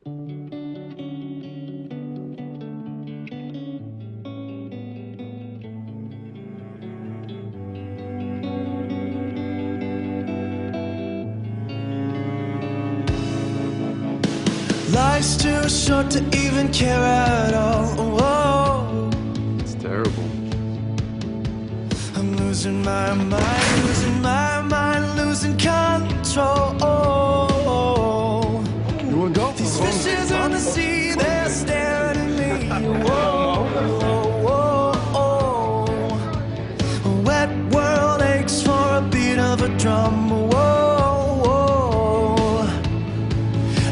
Life's too short to even care at all. Whoa. It's terrible. I'm losing my mind, losing my mind, losing control. You wanna go? These fishes on the sea, they're staring at me. Whoa, whoa, whoa. A wet world aches for a beat of a drum. Whoa, whoa.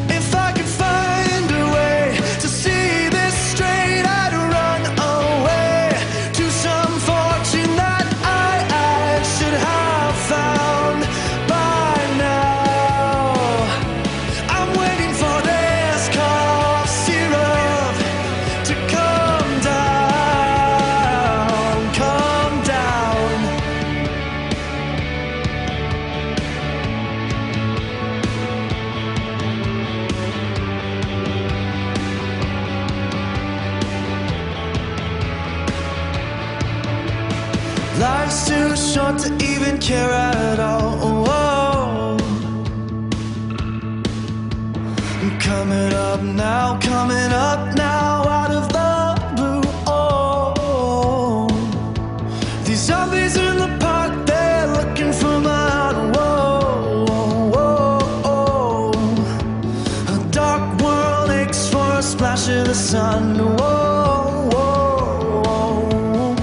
If I could find a way to see this straight, I'd run away to some fortune that I should have found by now. I'm waiting for this cough syrup to come down, come down. Life's too short to even care at all. Whoa. I'm coming up now, out of the blue. Oh, these zombies in the park, they're looking for my heart. Whoa, whoa, whoa. A dark world aches for a splash of the sun. Whoa, whoa.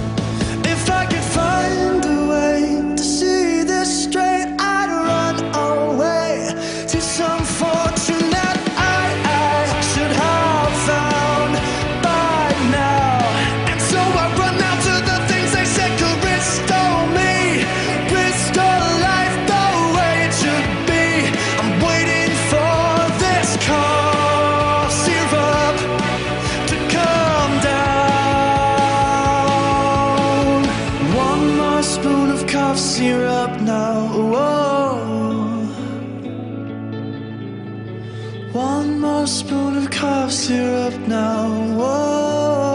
If I could find a way to see this straight, I'd run away to some fortune that I should have found by now. And so I run out to the things they said could restore me, restore life the way it should be. I'm waiting for this cough syrup to come down. One more spoon of cough syrup now. Whoa. One more spoon of cough syrup now. Whoa.